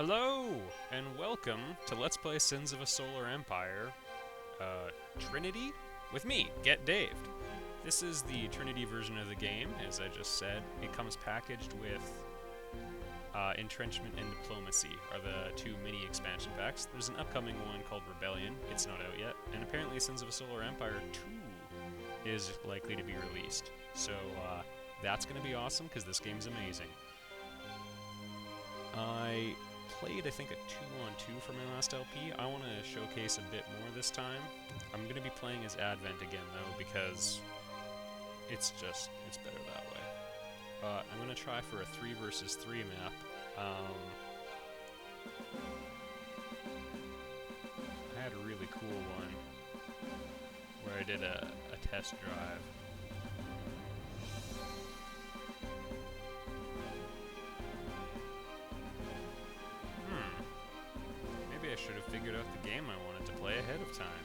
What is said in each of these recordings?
Hello, and welcome to Let's Play Sins of a Solar Empire, Trinity, with me, Get Daved. This is the Trinity version of the game, as I just said. It comes packaged with Entrenchment and Diplomacy, are the two mini expansion packs. There's an upcoming one called Rebellion, it's not out yet, and apparently Sins of a Solar Empire 2 is likely to be released. So, that's going to be awesome, because this game's amazing. I played, I think, a 2-on-2 for my last LP. I want to showcase a bit more this time. I'm going to be playing as Advent again, though, because it's better that way. I'm going to try for a 3 versus 3 map. I had a really cool one where I did a test drive. Maybe I should have figured out the game I wanted to play ahead of time.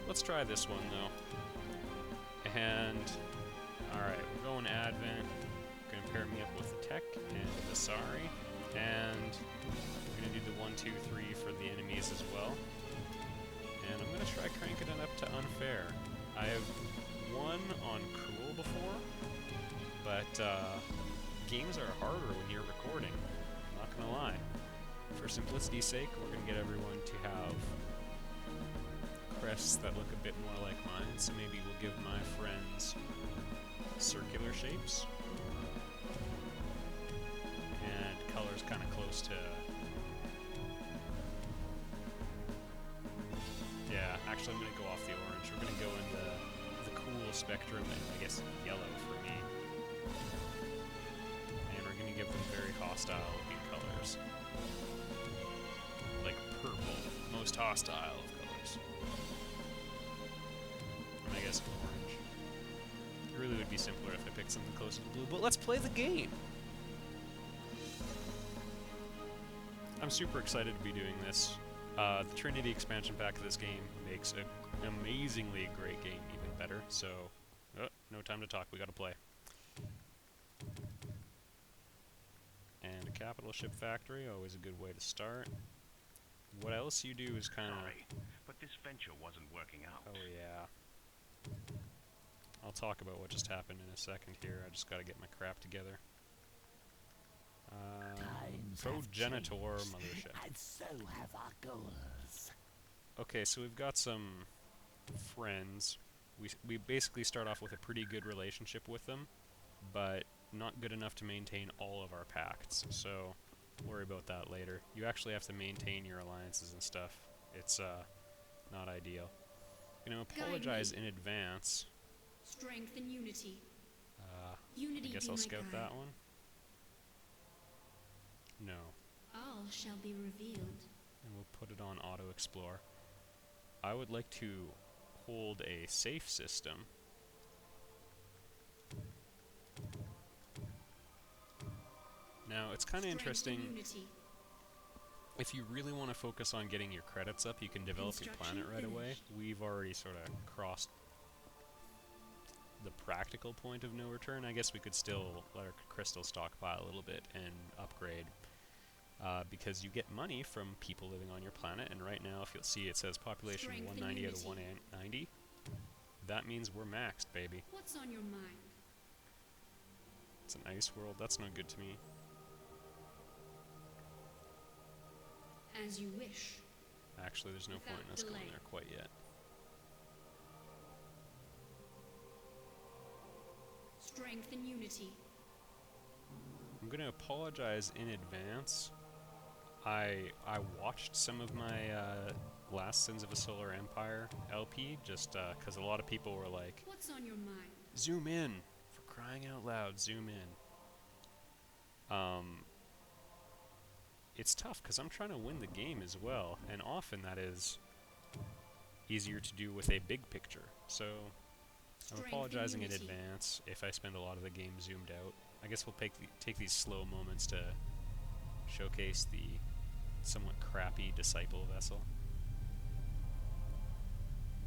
Let's try this one, though. And, alright, we're going Advent. Gonna pair me up with the Tech and the Sari. And we're gonna do the 1, 2, 3 for the enemies as well. And I'm gonna try cranking it up to Unfair. I have won on Cool before, but games are harder when you're recording. I'm not gonna lie. For simplicity's sake, we're going to get everyone to have crests that look a bit more like mine, so maybe we'll give my friends circular shapes. And colors kind of close to... Yeah, actually I'm going to go off the orange. We're going to go in the cool spectrum and I guess yellow for me. And we're going to give them very hostile looking colors. Like purple, most hostile of colors. And I guess orange. It really would be simpler if I picked something closer to blue, but let's play the game! I'm super excited to be doing this. The Trinity expansion pack of this game makes an amazingly great game even better, so... no time to talk, we gotta play. And a capital ship factory, always a good way to start. What else you do is kind of... Sorry, but this venture wasn't working out. Oh, yeah. I'll talk about what just happened in a second here. I just gotta get my crap together. Progenitor mothership. And so have our goals. Okay, so we've got some friends. We basically start off with a pretty good relationship with them, but not good enough to maintain all of our pacts, so... worry about that later. You actually have to maintain your alliances and stuff. It's not ideal. I'm gonna apologize in advance. Strength and unity. I Unity guess be I'll my scout guide. that one. No. All shall be revealed. And we'll put it on auto explore. I would like to hold a safe system. Now, it's kind of interesting. Unity. If you really want to focus on getting your credits up, you can develop your planet right away. We've already sort of crossed the practical point of no return. I guess we could still let our crystal stockpile a little bit and upgrade. Because you get money from people living on your planet, and right now, if you'll see, it says population Strength 190 out and of unity. 190. That means we're maxed, baby. What's on your mind? It's an ice world. That's no good to me. As you wish. Actually, there's no Without point in us going delay. there quite yet. Strength and unity. I'm going to apologize in advance. I watched some of my last Sins of a Solar Empire LP, just because a lot of people were like, What's on your mind? zoom in! For crying out loud, zoom in. It's tough, because I'm trying to win the game as well, and often that is easier to do with a big picture. So, I'm Strength and apologizing in unity. advance if I spend a lot of the game zoomed out. I guess we'll take these slow moments to showcase the somewhat crappy Disciple vessel.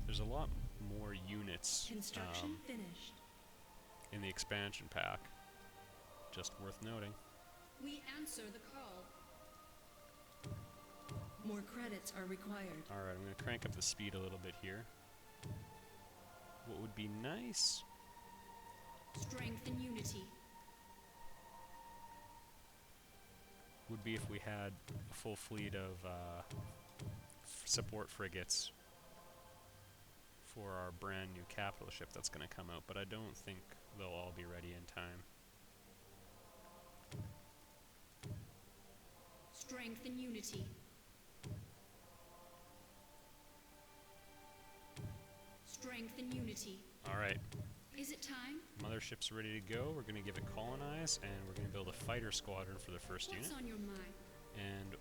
There's a lot more units Construction finished. in the expansion pack. Just worth noting. We answer the call. More credits are required. Alright, I'm going to crank up the speed a little bit here. What would be nice Strength and unity. would be if we had a full fleet of support frigates for our brand new capital ship that's going to come out, but I don't think they'll all be ready in time. Strength and unity. Strength and unity. Alright, Is it time? mothership's ready to go. We're going to give it colonize, and we're going to build a fighter squadron for the first What's unit. on your mind? And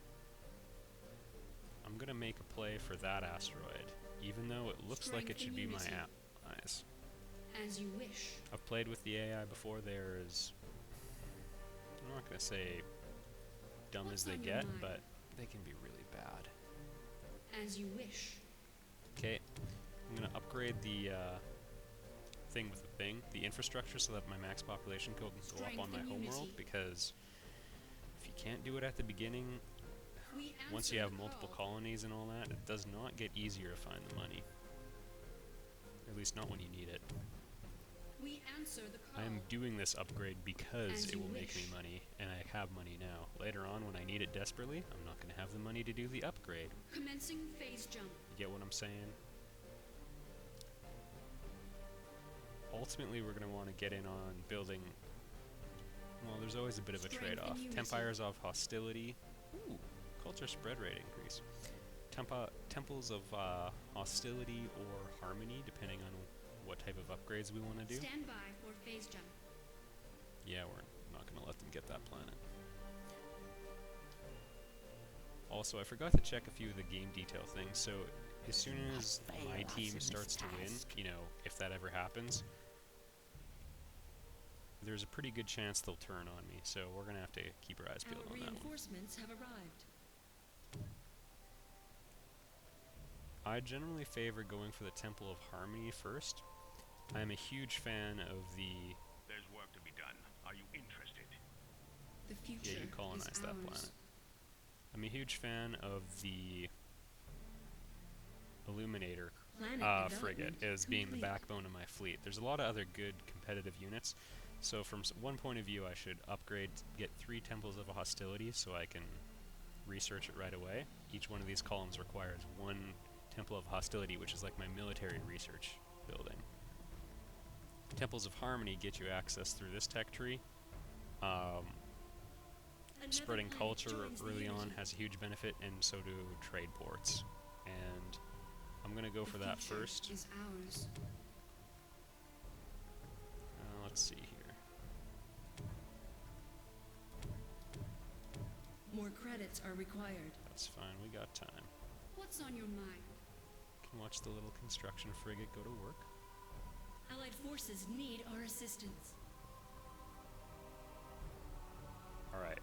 I'm going to make a play for that asteroid, even though it looks like it Strength should and be my unity. allies. As you wish. I've played with the AI before. They're as, I'm not going to say dumb What's as they on your get, mind? but they can be really bad. As you wish. Okay, I'm going to upgrade the thing with the thing, the infrastructure, so that my max population code can go up on Strength my and homeworld, unity. because if you can't do it at the beginning, We once answer you have the multiple call. colonies and all that, it does not get easier to find the money. Or at least not when you need it. We answer the call. I'm doing this upgrade because As it you will make me wish. money, and I have money now. Later on, when I need it desperately, I'm not going to have the money to do the upgrade. Commencing phase jump. You get what I'm saying? Ultimately, we're going to want to get in on building... Well, there's always a bit of a Strength and trade-off. unity. Empires of hostility. Ooh, culture spread rate increase. Temples of hostility or harmony, depending on what type of upgrades we want to do. Stand by for phase jump. Yeah, we're not going to let them get that planet. Also, I forgot to check a few of the game detail things, so as soon as fail my us team in this starts to win, task. you know, if that ever happens, there's a pretty good chance they'll turn on me, so we're going to have to keep our eyes peeled Our on that one. reinforcements have arrived. I generally favor going for the Temple of Harmony first. I am a huge fan of the... There's work to be done. Are you interested? The future Yeah, you colonize is that ours. planet. I'm a huge fan of the Illuminator Planet frigate development as being the complete. backbone of my fleet. There's a lot of other good competitive units, so from one point of view I should upgrade, get 3 Temples of Hostility so I can research it right away. Each one of these columns requires 1 Temple of Hostility, which is like my military research building. Temples of Harmony get you access through this tech tree. Another Spreading planet culture joins the early on Unity. has a huge benefit, and so do trade ports. And I'm gonna go The for that future first. is ours. Let's see here. More credits are required. That's fine, we got time. What's on your mind? Can watch the little construction frigate go to work. Allied forces need our assistance. Alright.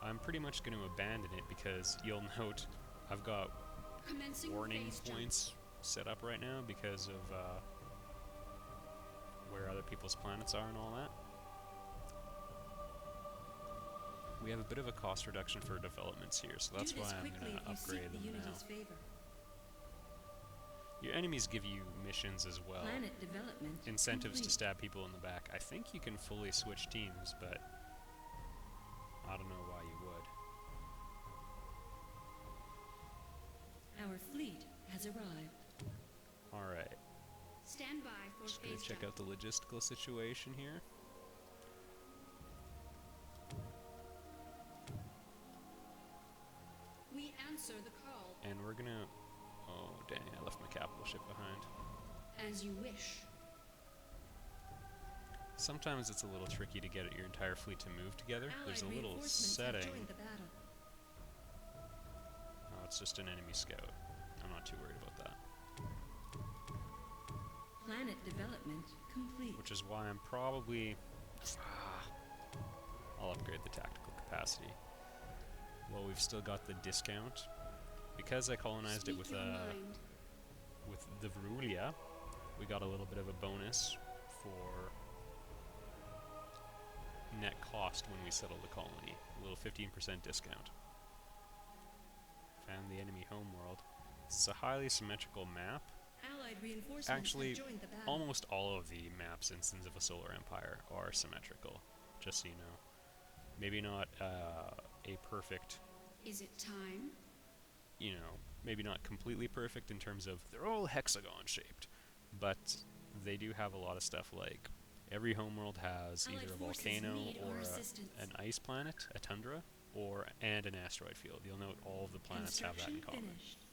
I'm pretty much going to abandon it because you'll note I've got Commencing warning phase jump. points set up right now because of where other people's planets are and all that. We have a bit of a cost reduction for developments here, so that's Do why this I'm quickly going to if you seek upgrade the them now. Unity's favor. Your enemies give you missions as well. Planet development Incentives to complete. stab people in the back. I think you can fully switch teams, but I don't know why you would. Our fleet has arrived. Alright, Stand by for just gonna phase check jump. out the logistical situation here. We answer the call. And we're gonna... Oh dang, I left my capital ship behind. As you wish. Sometimes it's a little tricky to get your entire fleet to move together. There's a Allied little reinforcements have setting. joined the battle. Oh, it's just an enemy scout. I'm not too worried about that. Planet development complete. Which is why I'm probably... I'll upgrade the tactical capacity. Well, we've still got the discount. Because I colonized Speak it with your mind. with the Verulia, we got a little bit of a bonus for net cost when we settled the colony. A little 15% discount. Found the enemy It's a highly symmetrical map. Allied reinforcements Actually, have joined the battle. almost all of the maps in Sins of a Solar Empire are symmetrical, just so you know. Maybe not a perfect, Is it time? you know, maybe not completely perfect in terms of they're all hexagon shaped, but they do have a lot of stuff like every homeworld has Allied either a forces volcano need or our assistance. an ice planet, a tundra, and an asteroid field. You'll note all of the planets have that in Construction common. finished.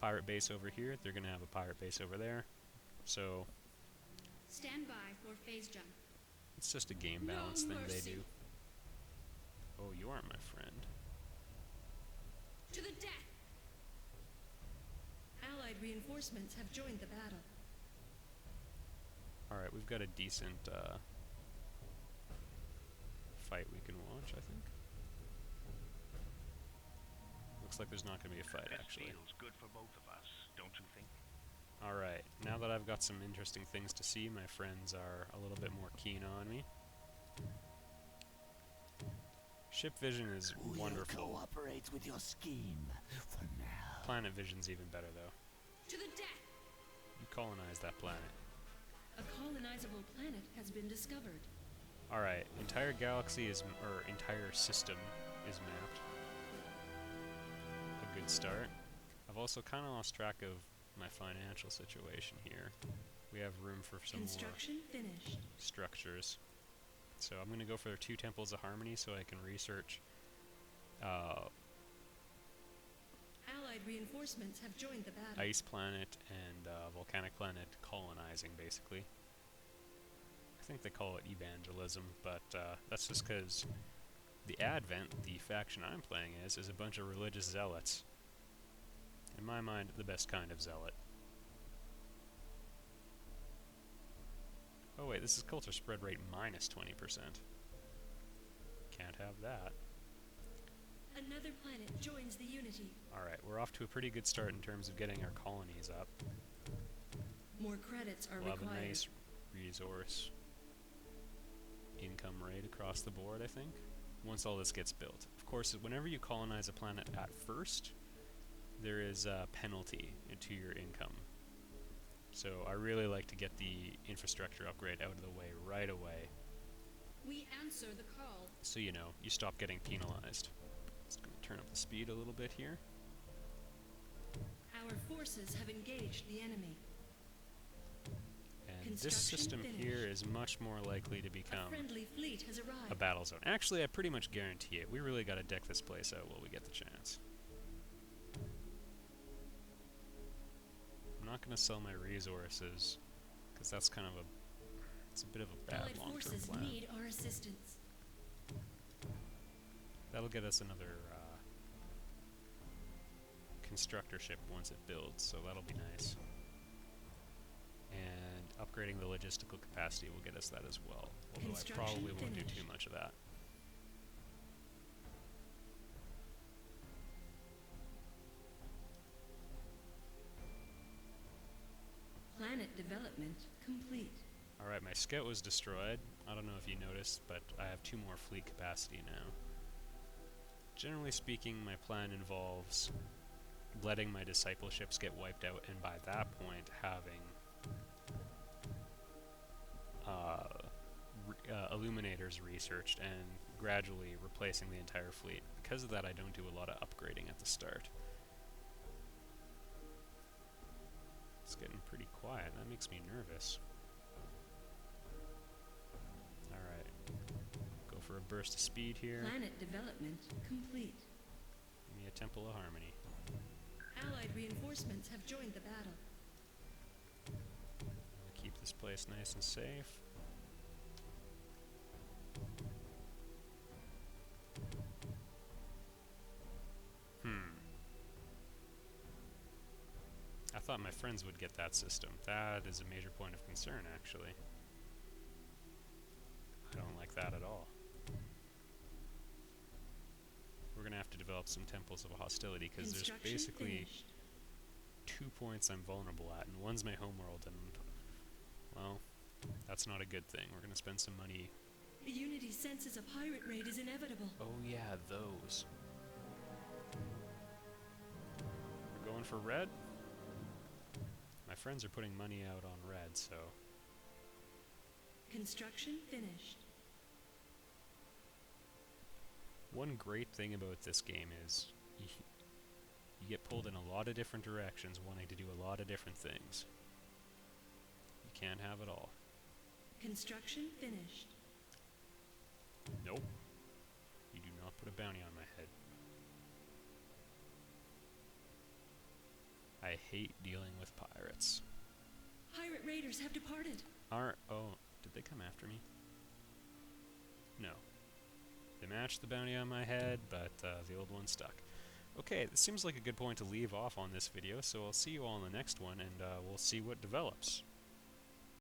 Pirate base over here, they're going to have a pirate base over there. So Stand by for phase jump. it's just a game No balance thing they mercy. do. Oh, you aren't my friend. To the death! Allied reinforcements have joined the battle. Alright, we've got a decent fight we can watch, I think. Looks like there's not going to be a fight, This actually. feels good for both of us, don't you think? Alright, now that I've got some interesting things to see, my friends are a little bit more keen on me. Ship vision is Will wonderful. you cooperate with your scheme for now? Planet vision's even better, though. To the death! You colonize that planet. A colonizable planet has been discovered. Alright, entire galaxy is, or entire system is mapped. A good start. I've also kind of lost track of my financial situation here. We have room for some more Construction finished. structures. So I'm going to go for 2 Temples of Harmony so I can research Allied reinforcements have joined the battle. ice planet and volcanic planet colonizing, basically. I think they call it evangelism, but that's just because the Advent, the faction I'm playing as, is a bunch of religious zealots. In my mind, the best kind of zealot. Oh wait, this is culture spread rate minus 20%. Can't have that. Another planet joins the Unity. Alright, we're off to a pretty good start in terms of getting our colonies up. More credits are We'll have a required. nice resource income rate across the board, I think, once all this gets built. Of course, whenever you colonize a planet at first, there is a penalty to your income. So I really like to get the infrastructure upgrade out of the way right away, We answer the call. so you know, you stop getting penalized. Just going to turn up the speed a little bit here. Our forces have engaged the enemy. And this Construction system here finished. is much more likely to A become friendly fleet has a arrived. battle zone. Actually, I pretty much guarantee it. We really got to deck this place out while we get the chance. I'm not going to sell my resources, because that's kind of it's a bit of a bad Allied long-term forces plan. need our assistance. That'll get us another constructor ship once it builds, so that'll be nice. And upgrading the logistical capacity will get us that as well, although I Construction probably won't do too finished. much of that. Planet development complete. Alright, my scout was destroyed. I don't know if you noticed, but I have 2 more fleet capacity now. Generally speaking, my plan involves letting my discipleships get wiped out, and by that point having illuminators researched and gradually replacing the entire fleet. Because of that, I don't do a lot of upgrading at the start. It's getting pretty quiet. That makes me nervous. Alright. Go for a burst of speed here. Planet development complete. Give me a Temple of Harmony. Allied reinforcements have joined the battle. Keep this place nice and safe. I thought my friends would get that system. That is a major point of concern, actually. I don't like that at all. We're gonna have to develop some temples of hostility, because there's Construction basically finished. 2 points I'm vulnerable at, and one's my homeworld, and, well, that's not a good thing. We're gonna spend some money. The Unity senses a pirate raid is inevitable. Oh yeah, those. We're going for red? My friends are putting money out on red, so... Construction finished. One great thing about this game is you get pulled in a lot of different directions wanting to do a lot of different things. You can't have it all. Construction finished. Nope. You do not put a bounty on my head. I hate dealing with pirates. Pirate raiders have departed. Oh, did they come after me? No. They matched the bounty on my head, but the old one stuck. Okay, this seems like a good point to leave off on this video, so I'll see you all in the next one, and we'll see what develops.